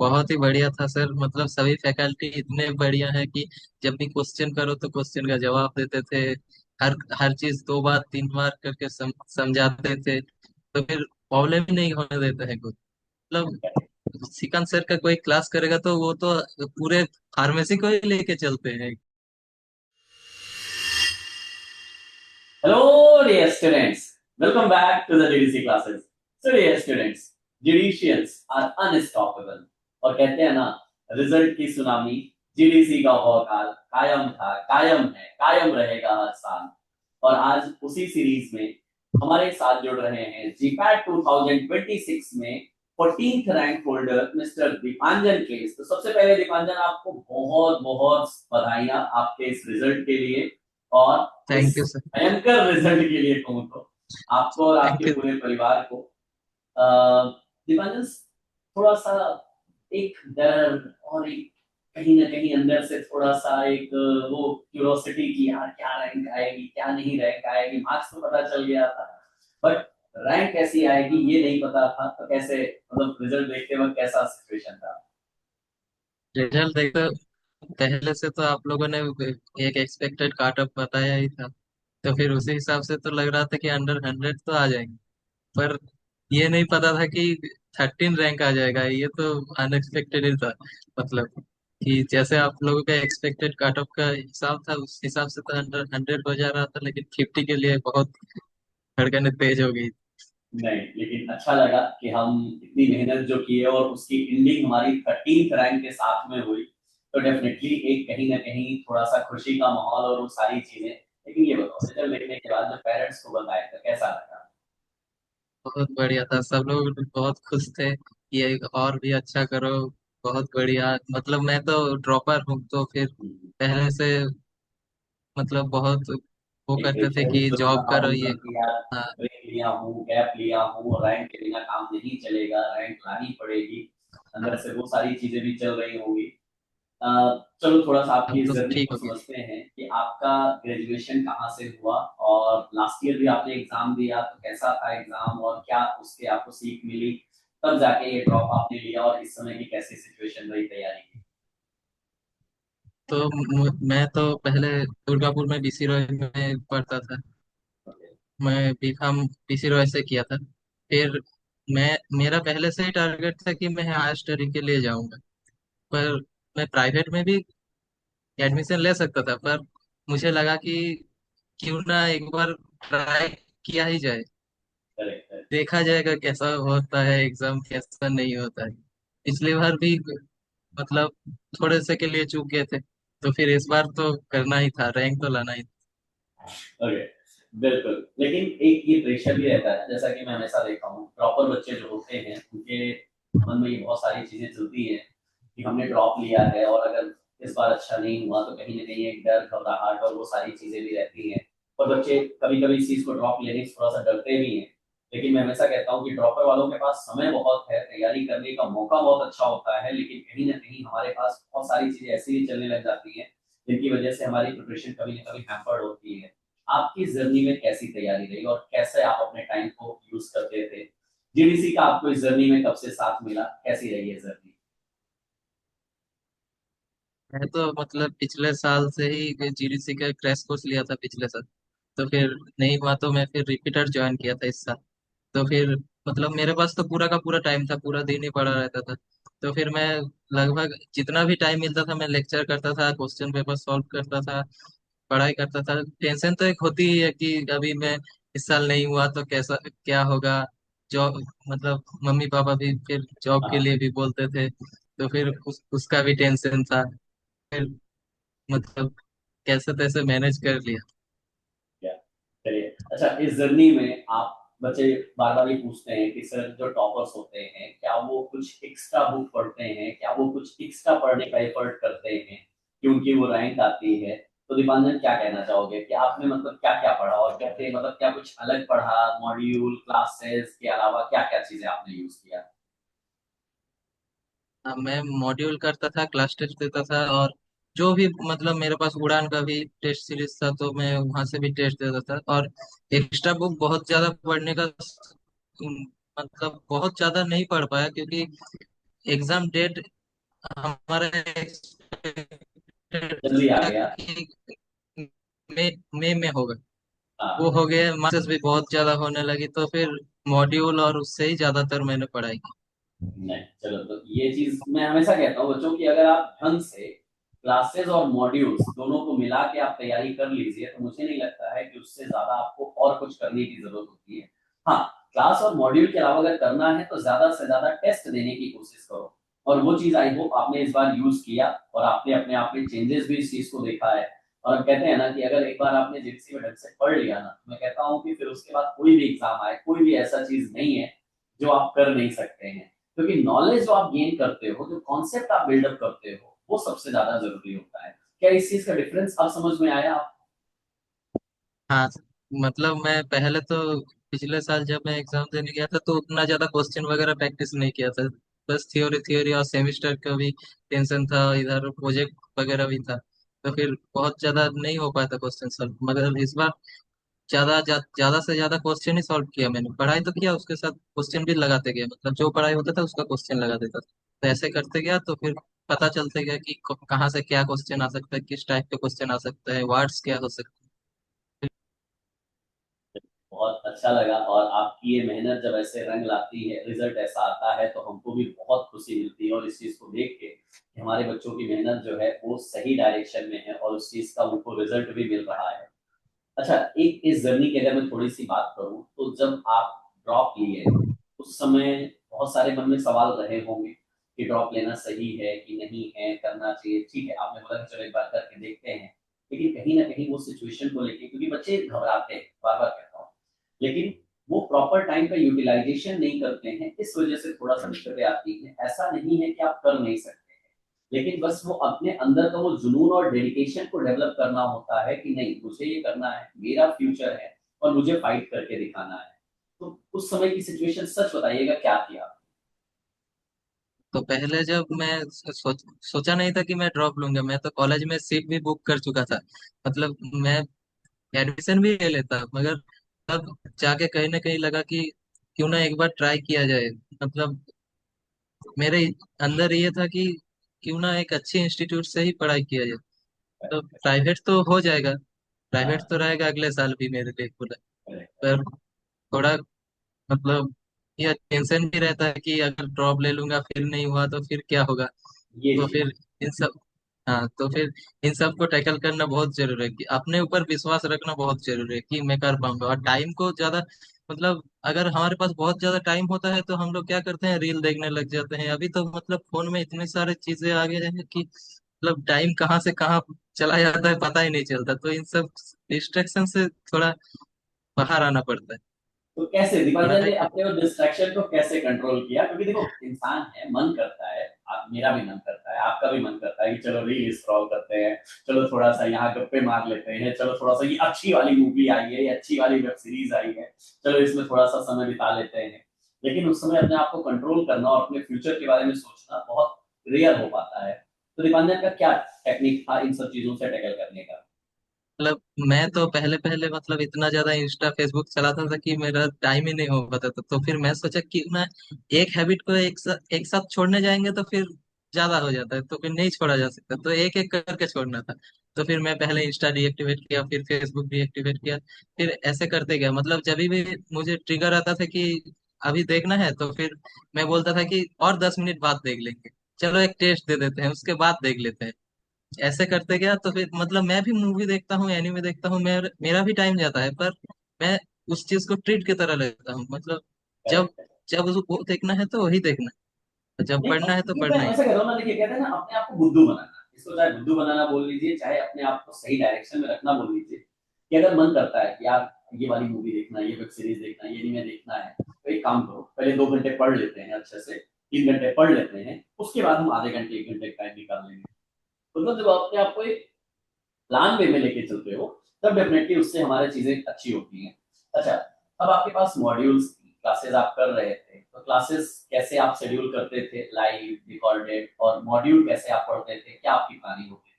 बहुत ही बढ़िया था सर। मतलब सभी फैकल्टी इतने बढ़िया है कि जब भी क्वेश्चन करो तो क्वेश्चन का जवाब देते थे। हर हर चीज 2 बार 3 बार करके समझाते थे, तो फिर प्रॉब्लम ही नहीं होने देते हैं कुछ। मतलब सिकंद सर का कोई क्लास करेगा तो वो तो पूरे फार्मेसी को ही लेके चलते हैं। Hello, dear students. Welcome back to the DDC classes. So, dear students, judicians are unstoppable. और कहते हैं ना, रिजल्ट की सुनामी, जीडीसी का भौकाल कायम था, कायम है, कायम रहेगा हर साल। और आज उसी सीरीज में हमारे साथ जुड़ रहे हैं जीपैट 2026 में 14th rank holder mister Dipanjan case. तो सबसे पहले दीपांजन, आपको बहुत बहुत बधाइयां आपके इस रिजल्ट के लिए और इस थैंक यू सर। भयंकर रिजल्ट के लिए कहूँ तो आपको और थैंक आपके यू। पूरे परिवार को। दीपांजन, थोड़ा सा एक डर और एक कहीं ना कहीं अंदर से थोड़ा सा एक वो क्यूरोसिटी की, यार क्या रैंक आएगी, क्या नहीं रैंक आएगी। मार्क्स तो पता चल गया था, बट रैंक कैसी आएगी ये नहीं पता था। तो कैसे, मतलब रिजल्ट देखते वक्त कैसा सिचुएशन था? रिजल्ट देखो, पहले से तो आप लोगों ने एक एक्सपेक्टेड कट ऑफ बताया ही था, तो फिर उसी हिसाब से तो लग रहा था कि अंडर 100 तो आ जाएंगे। पर ये नहीं पता था कि 13 रैंक आ जाएगा। ये तो अनएक्सपेक्टेड ही था। मतलब कि जैसे आप लोगों का एक्सपेक्टेड कट ऑफ का हिसाब था, उस हिसाब से तो अंडर 100 हो जा रहा था, लेकिन 50 के लिए बहुत धड़कनें तेज हो गई। नहीं, लेकिन अच्छा लगा कि हम इतनी मेहनत जो की है और उसकी एंडिंग हमारी 13th रैंक के साथ में हुई। तो डेफिनेटली एक कहीं ना कहीं थोड़ा सा खुशी का माहौल और वो सारी चीजें। लेकिन ये बताओ, रिजल्ट देखने के बाद जब पेरेंट्स को बताया तो कैसा लगा? बहुत बढ़िया था, सब लोग बहुत खुश थे कि ये और भी अच्छा करो। बहुत बढ़िया। मतलब मैं तो ड्रॉपर हूँ, तो फिर पहले से मतलब बहुत वो एक करते थे प्रेशर भी कि शुरू जॉब रहा करो होगा ये। कि यार हाँ। ब्रेक लिया हूँ, गैप लिया हूँ, रैंक के बिना काम नहीं चलेगा, रैंक लानी पड़ेगी। अंदर हाँ, से वो सारी चीजें भी चल रही होंगी। अ, चलो थोड़ा सा आपकी अब इस तो जर्नी ठीक को हो गया। समझते हैं कि आपका ग्रेजुएशन कहाँ से हुआ और लास्ट ईयर भी आपने एग्जाम दिया तो कैसा था एग्जाम और क्या उसके आपको सीख मिली, तब जाके ये ड्रॉप आपने लिया और इस समय की कैसी सिचुएशन रही तैयारी की? तो मैं तो पहले दुर्गापुर में बीसी रॉय में पढ़ता था। ओके। मैं बीकॉम बीसी रॉय से किया था। फिर मैं मेरा पहले से ही टारगेट था कि मैं हायर स्टडी के लिए जाऊंगा। पर मैं प्राइवेट में भी एडमिशन ले सकता था, पर मुझे लगा कि क्यों ना एक बार ट्राई किया ही जाए। Correct correct. देखा जाएगा कैसा होता है एग्जाम, कैसा नहीं होता है। पिछली बार भी मतलब थोड़े से के लिए चूक गए थे, तो फिर इस बार तो करना ही था, रैंक तो लाना ही था। ओके, बिल्कुल। लेकिन एक ये प्रेशर भी रहता है, जैसा कि मैं हमेशा देखा हूँ, प्रॉपर बच्चे जो होते हैं उनके मन में ये बहुत सारी चीजें चलती हैं कि हमने ड्रॉप लिया है और अगर इस बार अच्छा नहीं हुआ तो कहीं ना कहीं एक डर, घबराहट और वो सारी चीजें भी रहती हैं। और बच्चे कभी कभी इस चीज को ड्रॉप लेने से थोड़ा सा डरते भी हैं। लेकिन मैं हमेशा कहता हूँ कि ड्रॉपर वालों के पास समय बहुत है, तैयारी करने का मौका बहुत अच्छा होता है, लेकिन कहीं ना कहीं हमारे पास बहुत सारी चीजें ऐसी भी चलने लग जाती हैं जिनकी वजह से हमारी प्रिपरेशन कभी ना कभी हैम्पर्ड होती है। आपकी जर्नी में कैसी तैयारी रही और कैसे आप अपने टाइम को यूज करते थे? जीडीसी का आपको इस जर्नी में कब से साथ मिला, कैसी रही है जर्नी? मैं तो मतलब पिछले साल से ही जीडीसी का क्रैश कोर्स लिया था पिछले साल। तो फिर नहीं हुआ तो मैं फिर रिपीटर ज्वाइन किया था इस साल। तो फिर मतलब मेरे पास तो पूरा का पूरा टाइम था, पूरा दिन ही पड़ा रहता था। तो फिर मैं लगभग जितना भी टाइम मिलता था मैं लेक्चर करता था, क्वेश्चन पेपर सॉल्व करता था, पढ़ाई करता था। टेंशन तो एक होती ही है कि अभी मैं इस साल नहीं हुआ तो कैसा क्या होगा। जॉब मतलब मम्मी पापा भी फिर जॉब के हाँ। लिए भी बोलते थे, तो फिर उसका भी टेंशन था। फिर मतलब कैसे तैसे मैनेज कर लिया। क्या, चलिए। अच्छा, इस जर्नी में आप, बच्चे बार बार ये पूछते हैं कि सर जो टॉपर्स होते हैं क्या वो कुछ एक्स्ट्रा बुक पढ़ते हैं, क्या वो कुछ एक्स्ट्रा पढ़ने का एफर्ट करते हैं कि उनकी वो रैंक आती है? तो दीपांजन, क्या कहना चाहोगे कि आपने मतलब क्या क्या पढ़ा और कैसे, मतलब क्या कुछ अलग पढ़ा, मॉड्यूल क्लासेस के अलावा क्या क्या चीजें आपने यूज किया? हाँ, मैं मॉड्यूल करता था, क्लास टेस्ट देता था, और जो भी मतलब मेरे पास उड़ान का भी टेस्ट सीरीज था तो मैं वहां से भी टेस्ट देता था। और एक्स्ट्रा बुक बहुत ज्यादा पढ़ने का मतलब बहुत ज्यादा नहीं पढ़ पाया, क्योंकि एग्जाम डेट हमारा जल्दी आ था गया। कि मई मई में होगा। वो हाँ। हो गया, मार्क्सेस भी बहुत ज्यादा होने लगी, तो फिर मॉड्यूल और उससे ही ज्यादातर मैंने पढ़ाई की। नहीं, चलो, तो ये चीज मैं हमेशा कहता हूँ बच्चों की, अगर आप ढंग से क्लासेस और मॉड्यूल्स दोनों को मिला के आप तैयारी कर लीजिए, तो मुझे नहीं लगता है कि उससे ज्यादा आपको और कुछ करने की जरूरत होती है। हाँ, क्लास और मॉड्यूल के अलावा अगर करना है तो ज्यादा से ज्यादा टेस्ट देने की कोशिश करो। और वो चीज आई होप आपने इस बार यूज किया, और आपने अपने आप में चेंजेस भी इस चीज को देखा है। और हम कहते हैं ना कि अगर एक बार आपने जीडीसी में ढंग से पढ़ लिया ना, तो मैं कहता हूँ कि फिर उसके बाद कोई भी एग्जाम आए, कोई भी ऐसा चीज नहीं है जो आप कर नहीं सकते हैं। क्योंकि नॉलेज जो आप गेन करते हो, जो कॉन्सेप्ट आप बिल्डअप करते हो, वो सबसे ज्यादा जरूरी होता है। क्या इस चीज का डिफरेंस अब समझ में आया आप? हाँ, मतलब मैं पहले तो पिछले साल जब मैं एग्जाम देने गया था तो उतना ज्यादा क्वेश्चन वगैरह प्रैक्टिस नहीं किया था। बस थ्योरी थ्योरी और सेमेस्टर का भी टेंशन था, इधर प्रोजेक्ट वगैरह भी था, तो फिर बहुत ज्यादा नहीं हो पाया था क्वेश्चन सॉल्व। मगर इस बार ज्यादा से ज्यादा क्वेश्चन ही सॉल्व किया मैंने। पढ़ाई तो किया, उसके साथ क्वेश्चन भी लगाते गया, मतलब जो पढ़ाई होता था उसका क्वेश्चन लगा देता था। तो ऐसे करते गया तो फिर पता चलते गया कि कहाँ से क्या क्वेश्चन आ सकता है, किस टाइप के क्वेश्चन आ सकता है, वर्ड्स क्या हो सकते बहुत अच्छा लगा, और आपकी ये मेहनत जब ऐसे रंग लाती है, रिजल्ट ऐसा आता है, तो हमको भी बहुत खुशी मिलती है। और इस चीज को देख के कि हमारे बच्चों की मेहनत जो है वो सही डायरेक्शन में है, और उस चीज का उनको रिजल्ट भी मिल रहा है। अच्छा, एक इस जर्नी की अगर मैं थोड़ी सी बात करूं, तो जब आप ड्रॉप लिए उस समय बहुत सारे मन में सवाल रहे होंगे कि ड्रॉप लेना सही है कि नहीं है, करना चाहिए। ठीक है, आपने बोला कि चलो एक बार करके देखते हैं, लेकिन कहीं ना कहीं वो सिचुएशन को लेके, क्योंकि बच्चे घबराते हैं, बार बार कहता हूँ, लेकिन वो प्रॉपर टाइम का यूटिलाइजेशन नहीं करते हैं, इस वजह से थोड़ा सा दिक्कतें आती है। ऐसा नहीं है कि आप कर नहीं सकते, लेकिन बस वो अपने अंदर का वो जुनून और डेडिकेशन को डेवलप करना होता है कि नहीं, मुझे ये करना है, मेरा फ्यूचर है, और मुझे फाइट करके दिखाना है। तो उस समय की सिचुएशन सच बताइएगा, क्या किया? तो पहले जब मैं सोचा नहीं था कि मैं ड्रॉप लूंगा। मैं तो कॉलेज में सीट भी बुक कर चुका था, मतलब मैं एडमिशन भी ले लेता, मगर तब जाके कहीं ना कहीं लगा कि क्यों ना एक बार ट्राई किया जाए। मतलब मेरे अंदर ये था कि क्यों ना एक अच्छे इंस्टीट्यूट से ही पढ़ाई किया जाए। तो प्राइवेट तो हो जाएगा, प्राइवेट हाँ, तो रहेगा अगले साल भी मेरे लिए खुला। करेक्ट। पर थोड़ा मतलब यह टेंशन भी रहता है कि अगर ड्रॉप ले लूंगा फिर नहीं हुआ तो फिर क्या होगा। ये तो चीज। फिर इन सब हाँ, तो फिर इन सब को टैकल करना बहुत जरूरी है, कि अपने ऊपर विश्वास रखना बहुत जरूरी है कि मैं कर पाऊंगा। और टाइम को ज्यादा, मतलब अगर हमारे पास बहुत ज्यादा टाइम होता है तो हम लोग क्या करते हैं, रील देखने लग जाते हैं। अभी तो मतलब फोन में इतने सारे चीजें आ गए हैं कि मतलब टाइम कहाँ से कहाँ चला जाता है पता ही नहीं चलता। तो इन सब डिस्ट्रैक्शन से थोड़ा बाहर आना पड़ता है। तो कैसे दीपांजन पढ़ाई ने अपने डिस्ट्रैक्शन को कैसे कंट्रोल किया? क्योंकि देखो, इंसान है, मन करता है, मेरा भी मन करता है, आपका भी मन करता है कि चलो रील स्क्रॉल करते हैं, चलो थोड़ा सा यहाँ गप्पे मार लेते हैं, चलो थोड़ा सा ये अच्छी वाली मूवी आई है, ये अच्छी वाली वेब सीरीज आई है, चलो इसमें थोड़ा सा समय बिता लेते हैं। लेकिन उस समय अपने आप को कंट्रोल करना और अपने फ्यूचर के बारे में सोचना बहुत रेयर हो पाता है। तो दीपांजन का क्या टेक्निक था इन सब चीजों से टैकल करने का? मतलब मैं तो पहले पहले मतलब इतना ज्यादा इंस्टा फेसबुक चलाता था कि मेरा टाइम ही नहीं हो पाता था। तो फिर मैं सोचा कि ना, एक हैबिट को एक साथ छोड़ने जाएंगे तो फिर ज्यादा हो जाता है, तो फिर नहीं छोड़ा जा सकता, तो एक एक करके छोड़ना था। तो फिर मैं पहले इंस्टा डीएक्टिवेट किया, फिर फेसबुक डीएक्टिवेट किया, फिर ऐसे करते गया। मतलब जब भी मुझे ट्रिगर आता था कि अभी देखना है, तो फिर मैं बोलता था कि और 10 मिनट बाद देख लेंगे, चलो एक टेस्ट दे देते हैं उसके बाद देख लेते हैं। ऐसे करते गया तो फिर मतलब मैं भी मूवी देखता हूँ, एनिमे देखता हूँ, मेरा भी टाइम जाता है, पर मैं उस चीज को ट्रीट की तरह लेता हूँ। मतलब जब करेक्ट। जब उसको देखना है तो वही देखना है, जब नहीं, पढ़ना है तो ये मैं पढ़ना ही। ऐसा कह रहा हूँ ना, देखिए, कहते हैं ना, अपने आप को बुद्धू बनाना, इसको चाहे बुद्धू बनाना बोल लीजिए, चाहे अपने आप को सही डायरेक्शन में रखना बोल लीजिए। कि अगर मन करता है कि यार ये वाली मूवी देखना है, ये वेब सीरीज देखना है, ये एनीमे देखना है, तो एक काम करो, पहले 2 घंटे पढ़ लेते हैं अच्छे से, 3 घंटे पढ़ लेते हैं, उसके बाद हम आधे घंटे 1 घंटे का टाइम निकाल लेंगे। मतलब जब अपने आप को एक प्लान वे में लेके चलते हो, तब डेफिनेटली उससे हमारी चीजें अच्छी होती हैं। अच्छा, अब आपके पास मॉड्यूल्स क्लासेस आप कर रहे थे, तो क्लासेस कैसे आप शेड्यूल करते थे, लाइव, रिकॉर्डेड, और मॉड्यूल कैसे आप पढ़ते थे, क्या आपकी प्लानिंग होती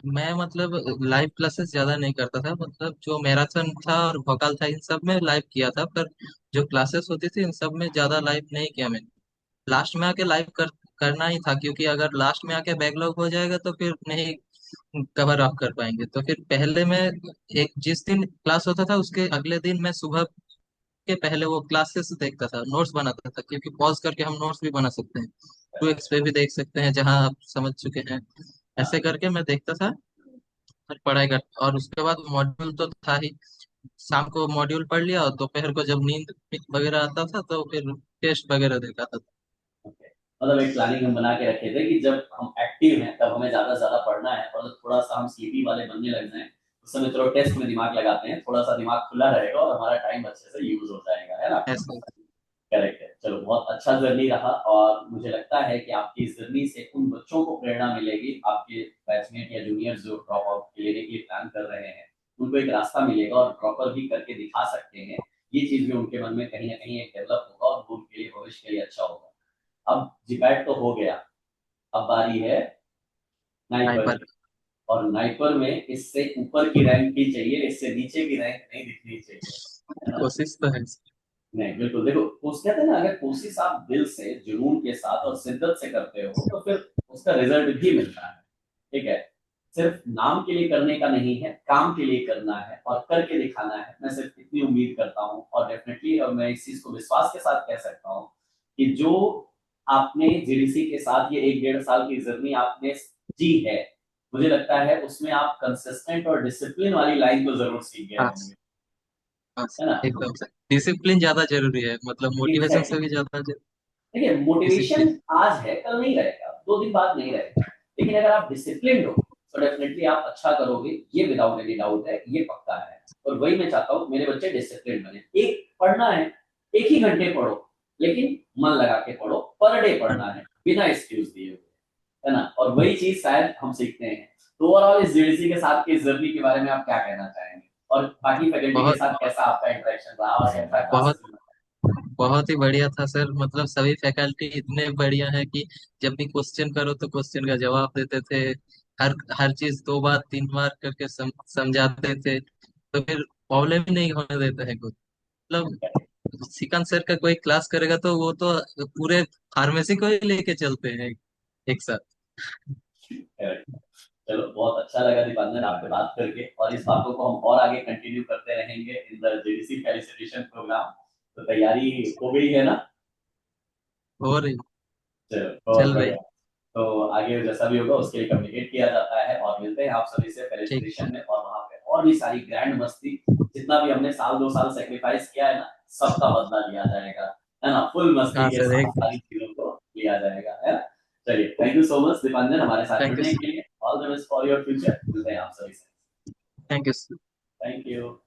मैं मतलब लाइव क्लासेस ज्यादा नहीं करता था, मतलब जो मैराथन था और भोकाल था इन सब में लाइव किया था, पर जो क्लासेस होती थी इन सब में ज्यादा लाइव नहीं किया मैंने। लास्ट में आके लाइव करना ही था, क्योंकि अगर लास्ट में आके बैकलॉग हो जाएगा तो फिर नहीं कवर अप कर पाएंगे। तो फिर पहले मैं एक जिस दिन क्लास होता था उसके अगले दिन मैं सुबह के पहले वो क्लासेस देखता था, नोट्स बनाता था, क्योंकि पॉज करके हम नोट्स भी बना सकते हैं, 2x पे भी देख सकते हैं जहाँ आप समझ चुके हैं। ऐसे हाँ। करके मैं देखता था और पढ़ाई कर, और उसके बाद मॉड्यूल तो था ही। शाम को मॉड्यूल पढ़ लिया और दोपहर को जब नींद वगैरह आता था तो फिर टेस्ट वगैरह देखा था। ओके, मतलब एक प्लानिंग हम बना के रखे थे कि जब हम एक्टिव हैं तब हमें ज्यादा से ज्यादा पढ़ना है, और जब थोड़ा सा हम स्लीपी वाले बनने लग जाएं उस समय थोड़ा टेस्ट में दिमाग लगाते हैं, थोड़ा सा दिमाग खुला रहेगा और हमारा टाइम अच्छे से यूज हो जाएगा, है ना। ऐसे। करेक्ट है। चलो, बहुत अच्छा जर्नी रहा, और मुझे लगता है कि आपकी इस जर्नी से उन बच्चों को प्रेरणा मिलेगी, आपके बैचमेट या जूनियर्स जो ड्रॉप आउट लेने के लिए प्लान कर रहे हैं, उनको एक रास्ता मिलेगा और ड्रॉपर भी करके दिखा सकते हैं। ये चीज भी उनके मन में कहीं ना कहीं एक डेवलप होगा और वो उनके लिए भविष्य के लिए अच्छा होगा। अब जीपैट तो हो गया, अब बारी है नाइपर हाइपर। की। और नाइपर में इससे ऊपर की रैंक ही चाहिए, इससे नीचे की रैंक नहीं दिखनी चाहिए, है ना। कोशिश तो है। नहीं, बिल्कुल, देखो कोस कहते हैं ना, अगर कोशिश आप दिल से जुनून के साथ और शिद्दत से करते हो तो फिर उसका रिजल्ट भी मिलता है। ठीक है, सिर्फ नाम के लिए करने का नहीं है, काम के लिए करना है और करके दिखाना है। मैं सिर्फ इतनी उम्मीद करता हूँ, और डेफिनेटली, और मैं इस चीज को विश्वास के साथ कह सकता हूँ कि जो आपने जीडीसी के साथ ये 1 डेढ़ साल की जर्नी आपने जी है, मुझे लगता है उसमें आप कंसिस्टेंट और डिसिप्लिन वाली लाइन को जरूर सीख गए हाँ। होंगे, हाँ, है ना। एकदम से डिसिप्लिन ज्यादा जरूरी है, मतलब मोटिवेशन से एग्जैक्टली। भी ज्यादा देखिए, मोटिवेशन डिसिप्लिन। आज है, कल नहीं रहेगा, 2 दिन बाद नहीं रहेगा, लेकिन अगर आप डिसिप्लिन हो तो डेफिनेटली आप अच्छा करोगे, ये विदाउट एनी डाउट है, ये पक्का है। और वही मैं चाहता हूँ, मेरे बच्चे डिसिप्लिन बने। एक पढ़ना है, एक ही घंटे पढ़ो, लेकिन मन लगा के पढ़ो, पर डे पढ़ना है बिना एक्सक्यूज दिए हुए, है ना। और वही चीज शायद हम सीखते हैं। तो ओवरऑल इस जेडीसी के साथ की इस जर्नी के बारे में आप क्या कहना चाहेंगे, और बाकी फैकल्टी के बहुत साथ कैसा आपका इंटरेक्शन रहा और कैसा बहुत क्लासेस में। बहुत ही बढ़िया था सर, मतलब सभी फैकल्टी इतने बढ़िया है कि जब भी क्वेश्चन करो तो क्वेश्चन का जवाब देते थे। हर हर चीज 2 बार 3 बार करके समझाते थे, तो फिर प्रॉब्लम ही नहीं होने देते हैं कुछ। मतलब सिकंद सर का कोई क्लास करेगा तो वो तो पूरे फार्मेसी को ही लेके चलते हैं एक साथ। चलो, बहुत अच्छा लगा दीपांजन आपसे बात करके, और इस बातों को हम और आगे कंटिन्यू करते रहेंगे in the JDC felicitation programme. तो तैयारी हो गई है ना। हो रही। चलो, बहुत चल रही। बढ़िया। तो आगे जैसा भी होगा उसके लिए कम्युनिकेट किया जाता है, और मिलते हैं आप सभी से ठीक। फेलिसिटेशन में, और वहां पे और भी सारी ग्रैंड मस्ती, जितना भी हमने साल 2 साल सेक्रीफाइस किया है ना, सबका बदला लिया जाएगा, है ना। फुल मस्ती हाँ के सर, साथ एक। सारी चीजों को लिया जाएगा, है ना। चलिए, thank you so much Dipanjan हमारे साथ थैंक यू। जुड़ने के लिए। All the best for your future. मिलते हैं आप सभी से। Thank you. Thank you.